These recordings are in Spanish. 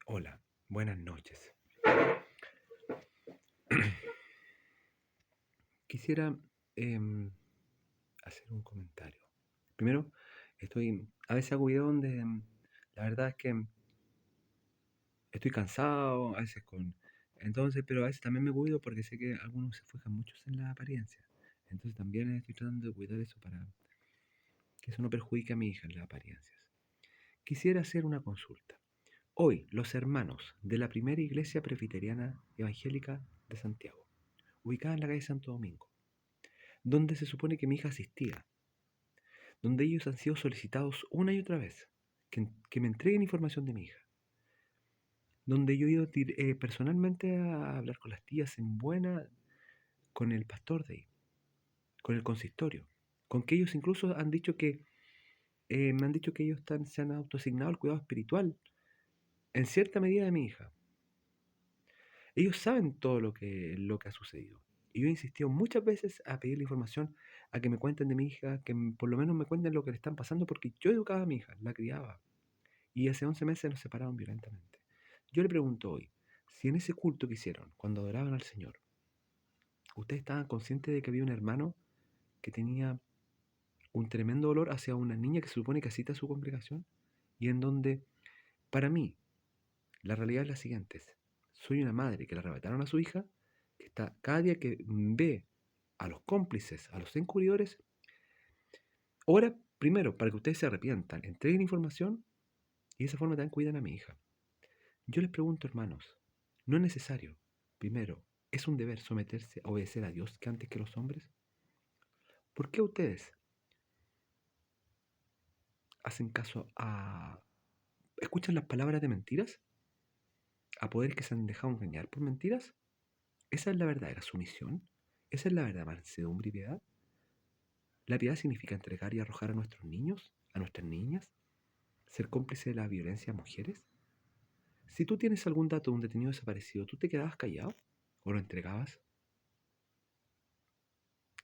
Hola, buenas noches. Quisiera hacer un comentario. Primero, a veces hago videos donde la verdad es que estoy cansado, a veces pero a veces también me cuido porque sé que algunos se fijan mucho en la apariencia. Entonces también estoy tratando de cuidar eso para que eso no perjudique a mi hija en las apariencias. Quisiera hacer una consulta. Hoy, los hermanos de la primera iglesia presbiteriana evangélica de Santiago, ubicada en la calle Santo Domingo, donde se supone que mi hija asistía, donde ellos han sido solicitados una y otra vez que me entreguen información de mi hija, donde yo he ido personalmente a hablar con las tías en buena, con el pastor de ahí, con el consistorio, con que ellos incluso han dicho me han dicho que ellos se han autoasignado el cuidado espiritual en cierta medida de mi hija. Ellos saben todo lo que ha sucedido. Y yo he insistido muchas veces a pedir la información, a que me cuenten de mi hija, por lo menos me cuenten lo que le están pasando, porque yo educaba a mi hija, la criaba. Y hace 11 meses nos separaron violentamente. Yo le pregunto hoy, si en ese culto que hicieron, cuando adoraban al Señor, ustedes estaban conscientes de que había un hermano que tenía un tremendo dolor hacia una niña que se supone que asiste a su congregación, y en donde, para mí, la realidad es la siguiente. Soy una madre que le arrebataron a su hija, que está cada día que ve a los cómplices, a los encubridores, ora primero para que ustedes se arrepientan, entreguen información y de esa forma también cuidan a mi hija. Yo les pregunto, hermanos, ¿no es necesario, primero, es un deber someterse a obedecer a Dios que antes que los hombres? ¿Por qué ustedes hacen caso escuchan las palabras de mentiras? ¿A poderes que se han dejado engañar por mentiras? ¿Esa es la verdadera sumisión? ¿Esa es la verdadera mansedumbre y piedad? ¿La piedad significa entregar y arrojar a nuestros niños, a nuestras niñas? ¿Ser cómplice de la violencia a mujeres? Si tú tienes algún dato de un detenido desaparecido, ¿tú te quedabas callado o lo entregabas?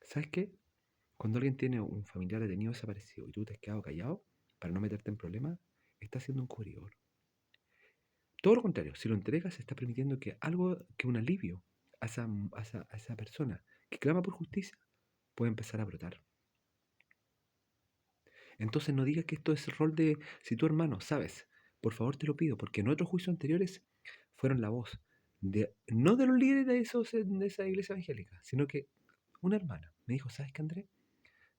¿Sabes qué? Cuando alguien tiene un familiar detenido desaparecido y tú te has quedado callado para no meterte en problemas, estás siendo un cubridor. Todo lo contrario, si lo entregas, está permitiendo que un alivio a esa persona que clama por justicia pueda empezar a brotar. Entonces no digas que esto es el rol de, si tu hermano, sabes, por favor te lo pido, porque en otros juicios anteriores fueron la voz no de los líderes de esa iglesia evangélica, sino que una hermana me dijo, ¿sabes qué, Andrés?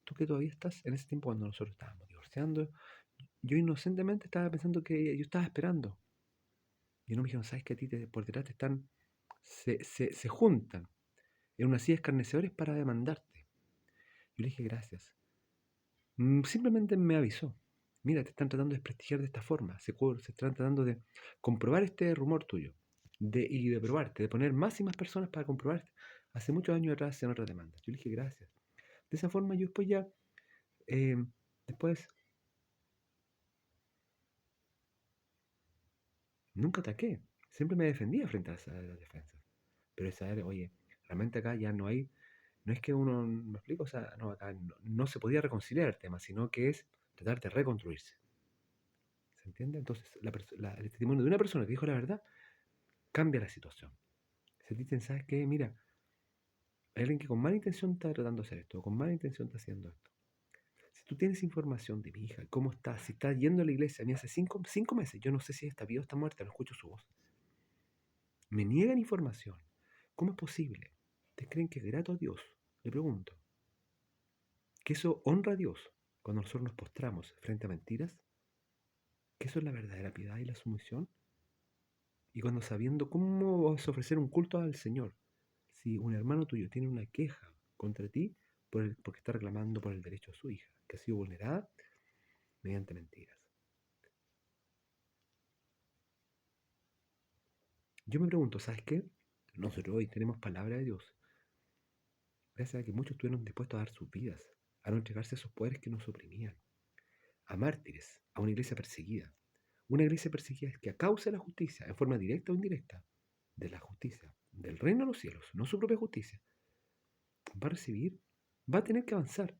Tú que todavía estás en ese tiempo cuando nosotros estábamos divorciando, yo inocentemente estaba pensando que yo estaba esperando. Y no me dijeron, ¿sabes que a ti por detrás te están, se juntan en una silla de escarnecedores para demandarte? Yo le dije, gracias. Simplemente me avisó. Mira, te están tratando de desprestigiar de esta forma. Se están tratando de comprobar este rumor tuyo. Y de probarte, de poner más y más personas para comprobarte. Hace muchos años atrás en otras demandas. Yo le dije, gracias. De esa forma yo después ya, eh, después, nunca ataqué. Siempre me defendía frente a esas defensas. Pero esa era, oye, realmente acá ya no es que uno, me explico, o sea, no, acá no se podía reconciliar el tema, sino que es tratar de reconstruirse. ¿Se entiende? Entonces, el testimonio de una persona que dijo la verdad cambia la situación. Se dicen, ¿sabes qué? Mira, hay alguien que con mala intención está tratando de hacer esto, o con mala intención está haciendo esto. Si tú tienes información de mi hija, cómo está, si está yendo a la iglesia, a mí hace 5 meses, yo no sé si está viva o está muerta, no escucho su voz. Me niegan información. ¿Cómo es posible? ¿Ustedes creen que es grato a Dios? Le pregunto. ¿Que eso honra a Dios cuando nosotros nos postramos frente a mentiras? ¿Que eso es la verdadera piedad y la sumisión? Y cuando sabiendo cómo vas a ofrecer un culto al Señor, si un hermano tuyo tiene una queja contra ti porque está reclamando por el derecho a su hija, que ha sido vulnerada mediante mentiras. Yo me pregunto, ¿sabes qué? Nosotros hoy tenemos palabra de Dios, gracias a que muchos estuvieron dispuestos a dar sus vidas, a no entregarse a esos poderes que nos oprimían, a mártires, a una iglesia perseguida. Una iglesia perseguida es que a causa de la justicia, en forma directa o indirecta, de la justicia, del reino de los cielos, no su propia justicia, va a recibir, va a tener que avanzar.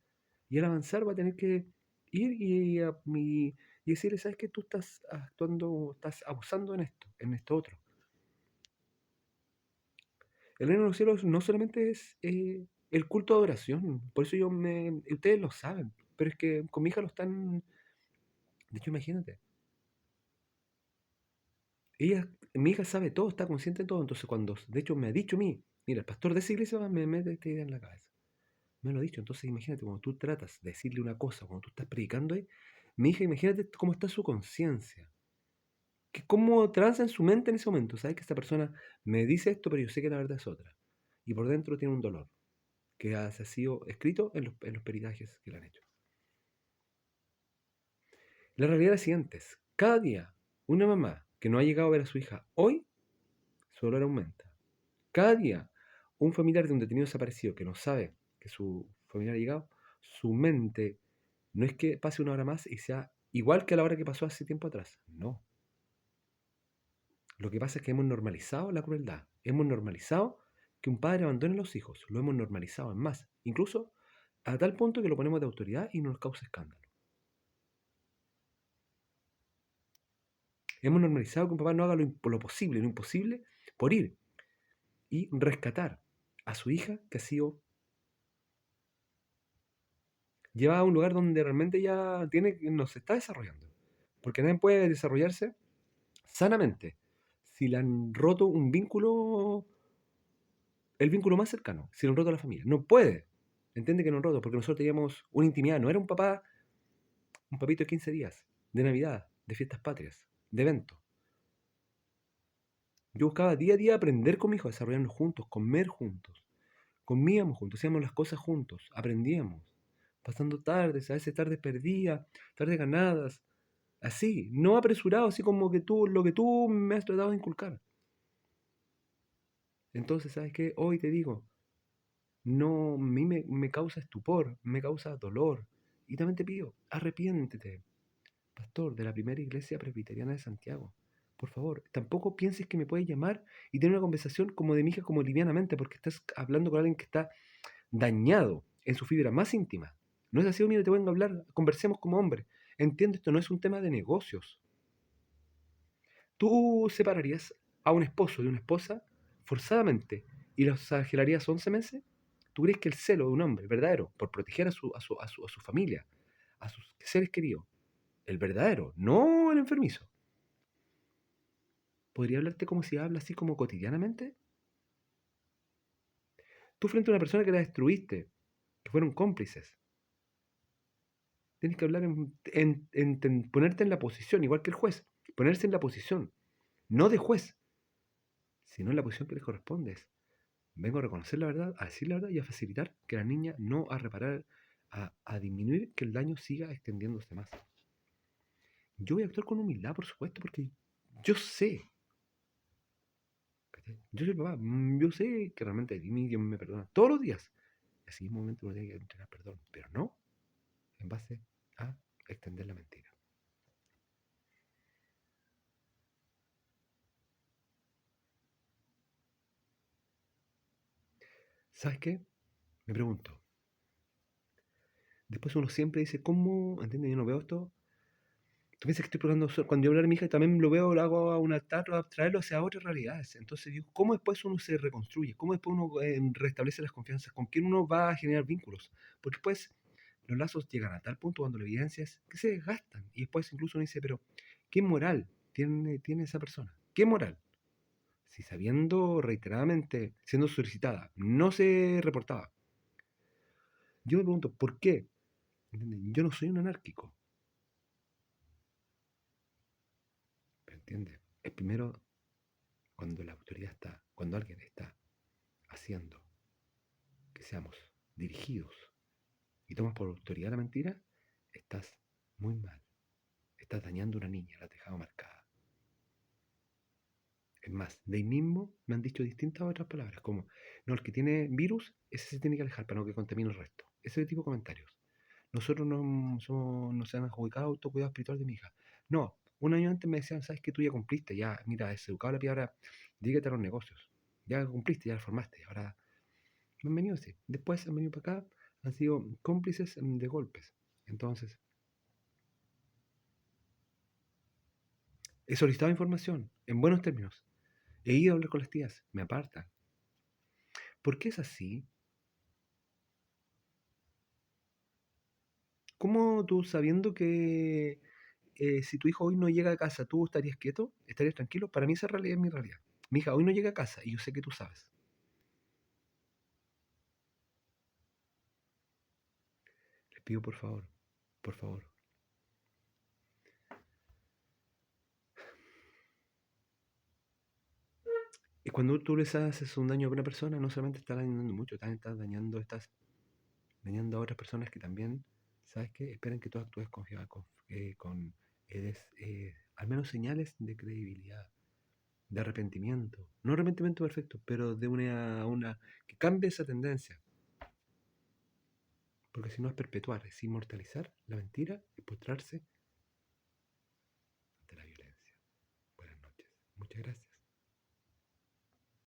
Y al avanzar va a tener que ir y y decirle, ¿sabes qué? Tú estás actuando, estás abusando en esto otro. El reino de los cielos no solamente es el culto de adoración, por eso ustedes lo saben, pero es que con mi hija lo están, de hecho imagínate, mi hija sabe todo, está consciente de todo, entonces cuando, de hecho me ha dicho a mí, mira, el pastor de esa iglesia me mete esta idea en la cabeza, me lo ha dicho, entonces imagínate, cuando tú tratas de decirle una cosa, cuando tú estás predicando ahí, mi hija, imagínate cómo está su conciencia, que cómo transa en su mente en ese momento, sabes que esta persona me dice esto, pero yo sé que la verdad es otra, y por dentro tiene un dolor que ha sido escrito en los peritajes que le han hecho. La realidad es la siguiente, cada día una mamá que no ha llegado a ver a su hija hoy, su dolor aumenta. Cada día un familiar de un detenido desaparecido que no sabe que su familiar ha llegado, su mente no es que pase una hora más y sea igual que a la hora que pasó hace tiempo atrás. No. Lo que pasa es que hemos normalizado la crueldad. Hemos normalizado que un padre abandone a los hijos. Lo hemos normalizado en más. Incluso a tal punto que lo ponemos de autoridad y nos causa escándalo. Hemos normalizado que un papá no haga lo posible, lo imposible, por ir y rescatar a su hija que ha sido llevada a un lugar donde realmente ya no se está desarrollando. Porque nadie puede desarrollarse sanamente si le han roto el vínculo más cercano, si le han roto a la familia. No puede. Entiende que no han roto, porque nosotros teníamos una intimidad. No era un papito de 15 días, de Navidad, de fiestas patrias, de eventos. Yo buscaba día a día aprender con mi hijo, desarrollarnos juntos, comer juntos. Comíamos juntos, hacíamos las cosas juntos, aprendíamos. Pasando tardes, a veces tardes perdidas, tardes ganadas. Así, no apresurado, así como lo que tú me has tratado de inculcar. Entonces, ¿sabes qué? Hoy te digo, no, a mí me causa estupor, me causa dolor. Y también te pido, arrepiéntete, pastor de la primera iglesia presbiteriana de Santiago. Por favor, tampoco pienses que me puedes llamar y tener una conversación como de mi hija, como livianamente, porque estás hablando con alguien que está dañado en su fibra más íntima. No es así, mira, te vengo a hablar, conversemos como hombre. Entiendo, esto no es un tema de negocios. ¿Tú separarías a un esposo de una esposa forzadamente y los exagerarías 11 meses? ¿Tú crees que el celo de un hombre verdadero, por proteger a su familia, a sus seres queridos, el verdadero, no el enfermizo, podría hablarte como si habla así como cotidianamente? Tú frente a una persona que la destruiste, que fueron cómplices, tienes que hablar ponerte en la posición, igual que el juez, ponerse en la posición, no de juez, sino en la posición que les corresponde. Vengo a reconocer la verdad, a decir la verdad y a facilitar que la niña no a reparar, a disminuir que el daño siga extendiéndose más. Yo voy a actuar con humildad, por supuesto, porque yo sé, ¿cachai? Yo soy el papá, yo sé que realmente Dios me perdona todos los días. Y así en un momento uno tiene que entregar perdón, pero no en base a extender la mentira. ¿Sabes qué? Me pregunto. Después uno siempre dice, ¿cómo? ¿Entiendes? Yo no veo esto. Tú piensas que estoy probando, cuando yo hablo a mi hija también lo veo, lo hago a un altar, a traerlo hacia otras realidades. Entonces digo, ¿cómo después uno se reconstruye? ¿Cómo después uno restablece las confianzas? ¿Con quién uno va a generar vínculos? Porque después los lazos llegan a tal punto cuando la evidencia es que se desgastan. Y después incluso uno dice, pero ¿qué moral tiene esa persona? ¿Qué moral? Si sabiendo reiteradamente, siendo solicitada, no se reportaba. Yo me pregunto, ¿por qué? ¿Entiendes? Yo no soy un anárquico. ¿Me entiendes? Es primero cuando la autoridad está, cuando alguien está haciendo que seamos dirigidos y tomas por autoridad la mentira, estás muy mal. Estás dañando a una niña, la has dejado marcada. Es más, de ahí mismo me han dicho distintas otras palabras, como, no, el que tiene virus, ese se tiene que alejar para no que contamine el resto. Ese tipo de comentarios. Nosotros no se han adjudicado autocuidado espiritual de mi hija. No, un año antes me decían, sabes que tú ya cumpliste, ya, mira, deseducado la piedra, ahora dígate a los negocios. Ya cumpliste, ya la formaste, ahora han venido así. Después han venido para acá, han sido cómplices de golpes. Entonces, He solicitado información, en buenos términos. He ido a hablar con las tías, me apartan. ¿Por qué es así? ¿Cómo tú sabiendo que si tu hijo hoy no llega a casa, tú estarías quieto? ¿Estarías tranquilo? Para mí esa realidad es mi realidad. Mi hija hoy no llega a casa y yo sé que tú sabes. Les pido por favor. Y cuando tú les haces un daño a una persona, no solamente estás dañando mucho, también estás dañando a otras personas que también, ¿sabes qué? Esperan que tú actúes con al menos señales de credibilidad, de arrepentimiento. No arrepentimiento perfecto, pero de que cambie esa tendencia. Porque si no es perpetuar, es inmortalizar la mentira y postrarse ante la violencia. Buenas noches. Muchas gracias.